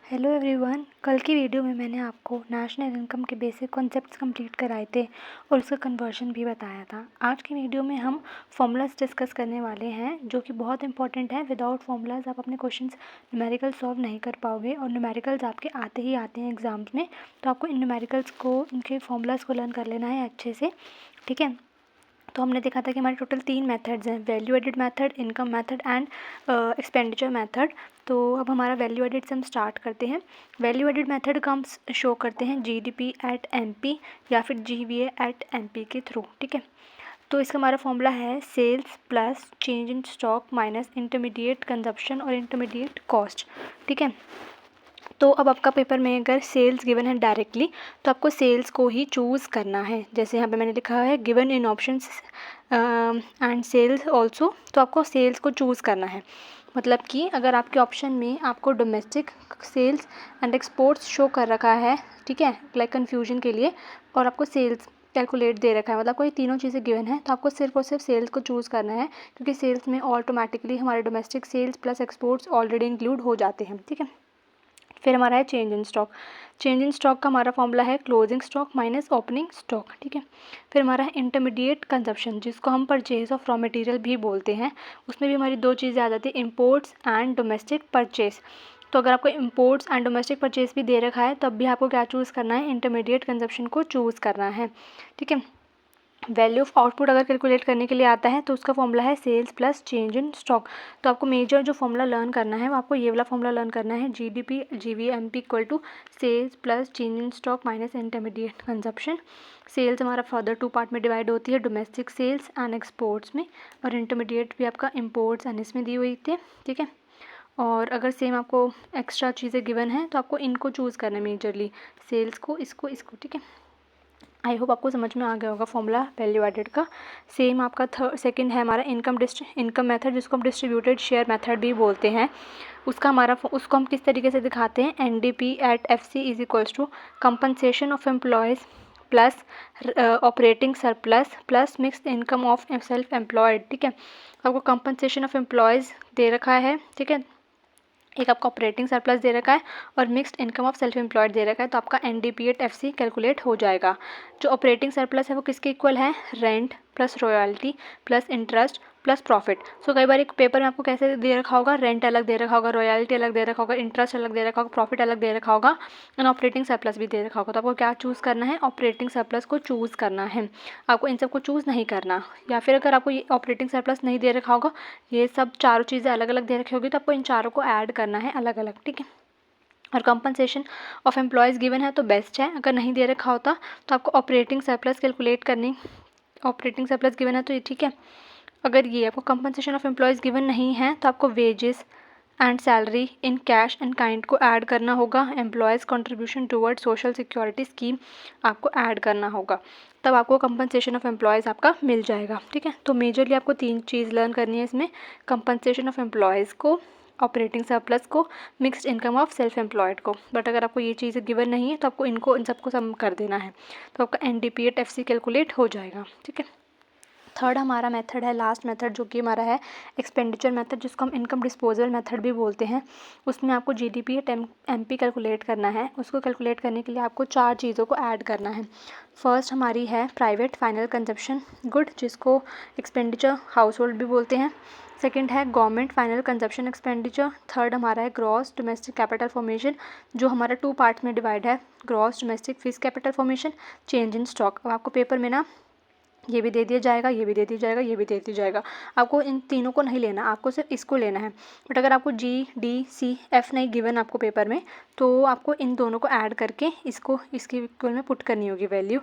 Hello everyone. कल की video में मैंने आपको नेशनल इनकम के बेसिक कॉन्सेप्ट्स कंप्लीट कराए थे और उसका कन्वर्जन भी बताया था। आज की वीडियो में हम फॉर्मूलाज डिस्कस करने वाले हैं जो कि बहुत इंपॉर्टेंट है। विदाउट फॉर्मूलाज आप अपने क्वेश्चंस न्यूमेरिकल सॉल्व नहीं कर पाओगे और न्यूमेरिकल्स आपके आते ही आते हैं एग्जाम्स में, तो आपको इन न्यूमेरिकल्स को, इनके फॉर्मूलाज को लर्न कर लेना है अच्छे से, ठीक है। तो हमने देखा था कि हमारे टोटल 3 मेथड्स हैं, value added method, income method and expenditure method. तो अब हमारा वैल्यू एडिड से हम स्टार्ट करते हैं। वैल्यू एडिड मेथड का हम शो करते हैं जीडीपी एट एमपी या फिर जीवीए एट एमपी के थ्रू, ठीक है। तो इसका हमारा फॉर्मूला है sales plus change in stock minus intermediate consumption और इंटरमीडिएट कॉस्ट, ठीक है। तो अब आपका पेपर में अगर सेल्स गिवन है डायरेक्टली तो आपको सेल्स को ही चूज़ करना है। जैसे यहाँ पे मैंने लिखा है given in options and sales also, तो आपको सेल्स को चूज़ करना है। मतलब कि अगर आपके ऑप्शन में आपको domestic sales and exports show कर रखा है, ठीक है, लाइक कन्फ्यूजन के लिए, और आपको सेल्स कैलकुलेट दे रखा है, मतलब कोई तीनों चीज़ें गिवन है, तो आपको सिर्फ और सिर्फ सेल्स को चूज़ करना है क्योंकि सेल्स में ऑटोमेटिकली हमारे domestic sales plus exports already include हो जाते हैं, ठीक है। फिर हमारा है change in stock. Change in stock का हमारा फॉर्मूला है closing stock minus opening stock, ठीक है। फिर हमारा है इंटरमीडिएट कंजप्शन, जिसको हम परचेज ऑफ रॉ मटेरियल भी बोलते हैं। उसमें भी हमारी 2 चीज़ें आ जाती है, इंपोर्ट्स एंड डोमेस्टिक परचेज। तो अगर आपको इंपोर्ट्स एंड डोमेस्टिक परचेज भी दे रखा है तब भी आपको क्या चूज़ करना है, इंटरमीडिएट कंजप्शन को चूज़ करना है, ठीक है। वैल्यू ऑफ आउटपुट अगर कैलकुलेट करने के लिए आता है तो उसका फॉर्मूला है sales plus change in stock. तो आपको मेजर जो फॉर्मूला लर्न करना है वो आपको ये वाला फॉर्मूला लर्न करना है, GDP GV MP equal to sales plus change in stock minus intermediate consumption. Sales हमारा फर्दर 2 पार्ट में डिवाइड होती है, डोमेस्टिक सेल्स एंड एक्सपोर्ट्स में, और इंटरमीडिएट भी आपका इम्पोर्ट्स एंड इसमें दी हुई थी, ठीक है। और अगर सेम आपको एक्स्ट्रा चीज़ें गिवन है तो आपको इनको चूज़ करना है, मेजरली सेल्स को, इसको, ठीक है। आई होप आपको समझ में आ गया होगा फॉर्मूला वैल्यू एडेड का। सेम आपका सेकंड है हमारा इनकम मेथड, जिसको हम डिस्ट्रीब्यूटेड शेयर मेथड भी बोलते हैं। उसको हम किस तरीके से दिखाते हैं, NDP at FC is equals to compensation of employees plus operating surplus plus mixed income of self employed, ठीक है। आपको कंपनसेशन ऑफ एम्प्लॉयज़ दे रखा है, ठीक है, एक आपका ऑपरेटिंग सरप्लस दे रखा है और mixed income of self employed दे रखा है, तो आपका एनडीपी एट एफसी कैलकुलेट हो जाएगा। जो ऑपरेटिंग सरप्लस है वो किसके इक्वल है, rent plus royalty plus interest plus profit. So कई बार एक पेपर में आपको कैसे दे रखा होगा, रेंट अलग दे रखा होगा, रॉयल्टी अलग दे रखा होगा, इंटरेस्ट अलग दे रखा होगा, प्रॉफिट अलग दे रखा होगा, एंड ऑपरेटिंग सरप्लस भी दे रखा होगा। तो आपको क्या चूज़ करना है, ऑपरेटिंग सरप्लस को चूज़ करना है, आपको इन सबको चूज़ नहीं करना। या फिर अगर आपको ये ऑपरेटिंग सरप्लस नहीं दे रखा होगा, ये सब चारों चीज़ें अलग अलग दे रखी होगी, तो आपको इन चारों को ऐड करना है अलग अलग, ठीक है। और कंपनसेशन ऑफ एम्प्लॉयज़ गिवन है तो बेस्ट है, अगर नहीं दे रखा होता तो आपको ऑपरेटिंग सरप्लस कैलकुलेट करनी, ऑपरेटिंग सरप्लस गिवन है तो ये ठीक है। अगर ये आपको कंपनसेशन ऑफ एम्प्लॉयज़ गिवन नहीं है तो आपको wages and salary in cash and kind को ऐड करना होगा, employees contribution toward social security scheme आपको ऐड करना होगा, तब आपको कंपनसेशन ऑफ एम्प्लॉयज़ आपका मिल जाएगा, ठीक है। तो मेजरली आपको 3 चीज़ लर्न करनी है इसमें, कंपनसेशन ऑफ एम्प्लॉयज़ को, ऑपरेटिंग सरप्लस को, mixed income of self employed को। बट अगर आपको ये चीज़ें गिवन नहीं है तो आपको इन सबको सम कर देना है, तो आपका एनडीपी एट एफसी कैलकुलेट हो जाएगा, ठीक है। थर्ड हमारा मेथड है, लास्ट मेथड, जो कि हमारा है एक्सपेंडिचर मेथड, जिसको हम इनकम डिस्पोजल मेथड भी बोलते हैं। उसमें आपको जीडीपी एमपी कैलकुलेट करना है। उसको कैलकुलेट करने के लिए आपको 4 चीज़ों को ऐड करना है। फर्स्ट हमारी है प्राइवेट फाइनल कंजप्शन गुड, जिसको एक्सपेंडिचर हाउस होल्ड भी बोलते हैं। सेकंड है government final consumption expenditure. Third हमारा है ग्रॉस डोमेस्टिक कैपिटल फॉर्मेशन, जो हमारा 2 पार्ट्स में डिवाइड है, gross domestic fix capital formation, change in stock. अब आपको पेपर में ना ये भी दे दिया जाएगा, ये भी दे दिया जाएगा, ये भी दे दिया जाएगा, आपको इन तीनों को नहीं लेना, आपको सिर्फ इसको लेना है। बट अगर आपको जी डी सी एफ नहीं गिवन आपको पेपर में, तो आपको इन दोनों को ऐड करके इसको इसके इक्वल में पुट करनी होगी वैल्यू।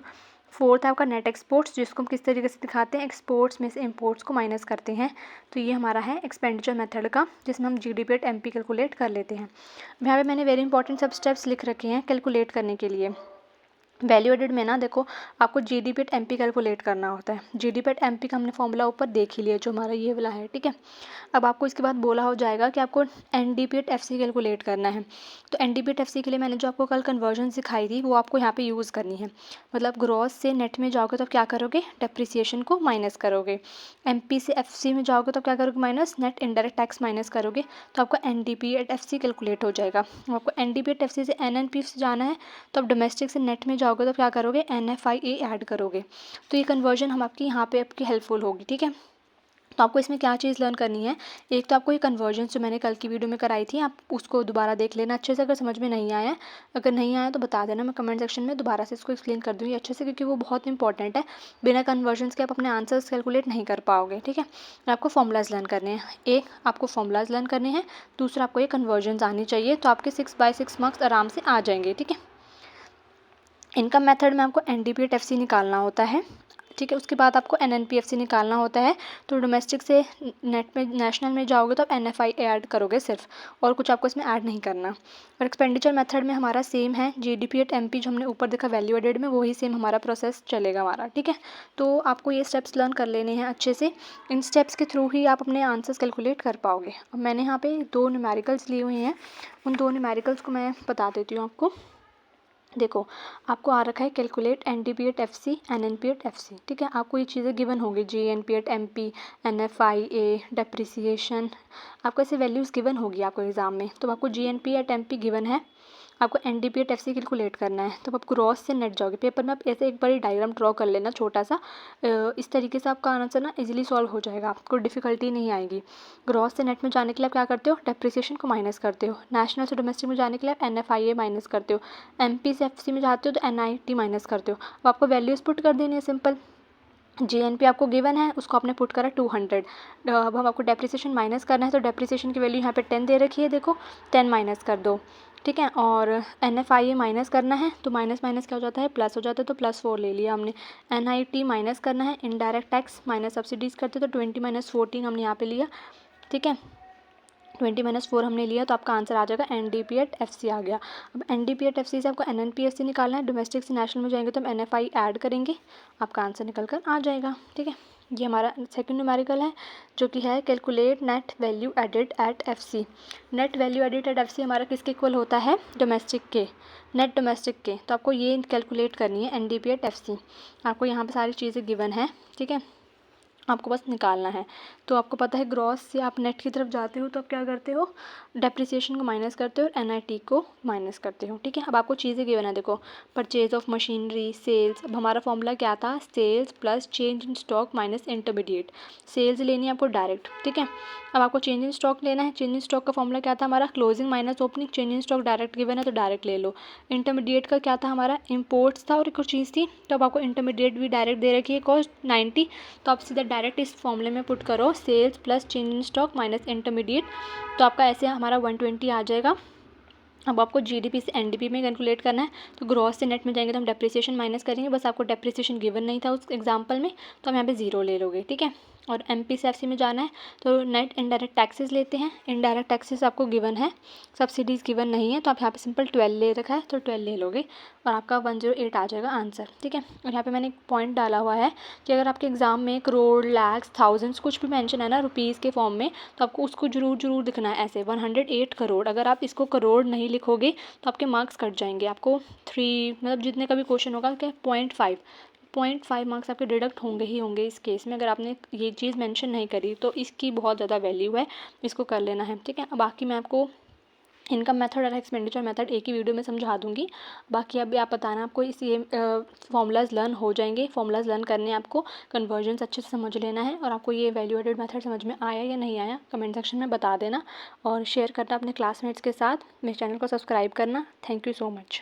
फोर्थ है आपका नेट एक्सपोर्ट्स, जिसको हम किस तरीके से दिखाते हैं, एक्सपोर्ट्स में से इम्पोर्ट्स को माइनस करते हैं। तो ये हमारा है एक्सपेंडिचर मेथड का, जिसमें हम जीडीपी एट एमपी कैलकुलेट कर लेते हैं। यहाँ पे मैंने वेरी इंपॉर्टेंट सब स्टेप्स लिख रखे हैं कैलकुलेट करने के लिए। वैल्यू एडेड में ना देखो आपको जीडीपी एट एमपी कैलकुलेट करना होता है। जीडीपी एट एमपी का हमने फॉर्मूला ऊपर देख ही लिया जो हमारा ये वाला है, ठीक है। अब आपको इसके बाद बोला हो जाएगा कि आपको एनडीपी एट एफसी कैलकुलेट करना है। तो एनडीपी एट एफसी के लिए मैंने जो आपको कल कन्वर्जन सिखाई थी वो आपको यहाँ पे यूज़ करनी है। मतलब ग्रॉस से नेट में जाओगे तो क्या करोगे, डेप्रिसिएशन को माइनस करोगे। एमपी से एफसी में जाओगे तो क्या करोगे, minus net indirect tax minus करोगे, तो आपका एनडीपी एट एफसी कैलकुलेट हो जाएगा। आपको एनडीपी एट एफसी से एनएनपी से जाना है तो आप डोमेस्टिक से नेट में जाओगे तो क्या करोगे, एनएफआईए ऐड करोगे। तो ये कन्वर्जन हम आपकी यहाँ पे आपकी हेल्पफुल होगी, ठीक है। तो आपको इसमें क्या चीज़ लर्न करनी है, एक तो आपको ये कन्वर्जन जो मैंने कल की वीडियो में कराई थी आप उसको दोबारा देख लेना अच्छे से, अगर समझ में नहीं आया, अगर नहीं आया तो बता देना, मैं कमेंट सेक्शन में दोबारा से इसको एक्सप्लेन कर दूँगी अच्छे से, क्योंकि वो बहुत इंपॉर्टेंट है। बिना कन्वर्जन्स के आप अपने आंसर्स कैलकुलेट नहीं कर पाओगे, ठीक है। आपको फॉर्मूलाज लर्न करने हैं, एक आपको फॉर्मूलाज लर्न करने हैं, दूसरा आपको ये कन्वर्जन्स आनी चाहिए, तो आपके 6/6 मार्क्स आराम से आ जाएंगे, ठीक है। इनकम मेथड में आपको एनडीपी एट एफसी निकालना होता है, ठीक है। उसके बाद आपको एनएनपीएफसी निकालना होता है। तो डोमेस्टिक से नेट में नेशनल में जाओगे तो आप एनएफआई ऐड करोगे सिर्फ, और कुछ आपको इसमें ऐड नहीं करना। और एक्सपेंडिचर मेथड में हमारा सेम है, जीडीपी एट एमपी जो हमने ऊपर देखा वैल्यू एडेड में, वही सेम हमारा प्रोसेस चलेगा हमारा, ठीक है। तो आपको ये स्टेप्स लर्न कर लेने हैं अच्छे से, इन स्टेप्स के थ्रू ही आप अपने आंसर्स कैलकुलेट कर पाओगे। अब मैंने यहाँ पे 2 न्यूमेरिकल्स लिए हुए हैं, उन 2 न्यूमेरिकल्स को मैं बता देती हूँ आपको। देखो आपको आ रखा है calculate NDP at FC, NNP at FC, ठीक है। आपको ये चीज़ें गिवन होगी, GNP at MP, NFIA, depreciation, आपको ऐसे वैल्यूज़ गिवन होगी आपको एग्जाम में। तो आपको जीएनपी एट एमपी गिवन है, आपको एनडीपी एट एफसी कैलकुलेट करना है। तो आप ग्रॉस से नेट जाओगे, पेपर में आप ऐसे एक बड़ी डायग्राम ड्रॉ कर लेना छोटा सा, इस तरीके से आपका आंसर ना इजीली सॉल्व हो जाएगा, आपको डिफिकल्टी नहीं आएगी। ग्रॉस से नेट में जाने के लिए आप क्या करते हो, डेप्रिसिएशन को माइनस करते हो। नेशनल से डोमेस्टिक में जाने के लिए आप एनएफआईए माइनस करते हो। एमपी से एफसी में जाते हो तो एनआईटी माइनस करते हो। अब आपको वैल्यूज़ पुट कर देनी है सिंपल। जीएनपी आपको गिवन है, उसको आपने पुट करा 200। अब हम आपको डेप्रिसिएशन माइनस करना है, तो डेप्रिसिएशन की वैल्यू यहाँ पे 10 दे रखी है, देखो 10 माइनस कर दो, ठीक है। और एनएफआईए माइनस करना है तो माइनस माइनस क्या हो जाता है, प्लस हो जाता है, तो +4 ले लिया हमने। एनआईटी माइनस करना है, इनडायरेक्ट टैक्स माइनस सब्सिडीज़ करते तो 20 - 14 हमने यहाँ पे लिया, ठीक है। 20 - 4 हमने लिया, तो आपका आंसर आ जाएगा एनडीपी एट एफसी आ गया। अब एनडीपी एट एफसी से आपको एनएनपीएफसी निकालना है, डोमेस्टिक से नेशनल में जाएंगे तो हम एनएफआई ऐड करेंगे, आपका आंसर निकल कर आ जाएगा, ठीक है। ये हमारा सेकंड न्यूमेरिकल है जो कि है calculate net value added at FC. Net value added at FC हमारा किसके इक्वल होता है, डोमेस्टिक के, नेट डोमेस्टिक के। तो आपको ये कैलकुलेट करनी है एनडीपी एट एफसी। आपको यहाँ पर सारी चीज़ें गिवन है, ठीक है, आपको बस निकालना है। तो आपको पता है ग्रॉस से आप नेट की तरफ जाते हो तो आप क्या करते हो, डेप्रिसिएशन को माइनस करते हो और एनआईटी को माइनस करते हो, ठीक है। अब आपको चीज़ें गिवन है, देखो परचेज ऑफ मशीनरी, सेल्स। अब हमारा फॉर्मूला क्या था, sales plus change in stock minus intermediate. Sales लेनी है आपको डायरेक्ट, ठीक है। अब आपको चेंज इन स्टॉक लेना है, चेंज इन स्टॉक का फॉर्मूला क्या था हमारा, closing minus opening. Change in stock direct given है तो डायरेक्ट ले लो। इंटरमीडिएट का क्या था हमारा, इम्पोर्ट्स था और एक और चीज़ थी, तो अब आपको इंटरमीडिएट भी डायरेक्ट दे रखी है, कॉस्ट 90। तो आप सीधा डायरेक्ट इस फॉर्मूले में पुट करो sales plus change in stock minus intermediate, तो आपका ऐसे हमारा 120 आ जाएगा। अब आपको जीडीपी से एनडीपी में कैलकुलेट करना है, तो ग्रॉस से नेट में जाएंगे तो हम डेप्रिसिएशन माइनस करेंगे, बस आपको डेप्रिसिएशन गिवन नहीं था उस एग्जांपल में, तो हम यहाँ पे 0 ले लोगे, ठीक है। और एमपी से एफसी में जाना है तो नेट इनडायरेक्ट टैक्सेस लेते हैं, इनडायरेक्ट टैक्सेस आपको गिवन है, सब्सिडीज़ गिवन नहीं है, तो आप यहाँ पे सिंपल 12 ले रखा है तो 12 ले लोगे और आपका 108 आ जाएगा आंसर, ठीक है। और यहाँ पे मैंने एक पॉइंट डाला हुआ है कि अगर आपके एग्जाम में करोड़, लैक्स, थाउजेंड्स कुछ भी मेंशन है ना रुपीज़ के फॉर्म में, तो आपको उसको जरूर दिखना है ऐसे 108 करोड़। अगर आप इसको करोड़ नहीं लिखोगे तो आपके मार्क्स कट जाएंगे, आपको 3 मतलब जितने का भी क्वेश्चन होगा क्या 0.5 मार्क्स आपके डिडक्ट होंगे ही होंगे इस केस में, अगर आपने ये चीज़ मेंशन नहीं करी, तो इसकी बहुत ज़्यादा वैल्यू है, इसको कर लेना है, ठीक है। बाकी मैं आपको इनकम मेथड और एक्सपेंडिचर मेथड एक ही वीडियो में समझा दूंगी। बाकी अभी आप बताना, आपको इस ये फॉर्मूलाज लर्न हो जाएंगे, फॉर्मूलाज लर्न करने हैं आपको, कन्वर्जन्स अच्छे से समझ लेना है, और आपको ये वैल्यू एडेड मेथड समझ में आया या नहीं आया कमेंट सेक्शन में बता देना, और शेयर करना अपने क्लासमेट्स के साथ, मेरे चैनल को सब्सक्राइब करना। Thank you so much.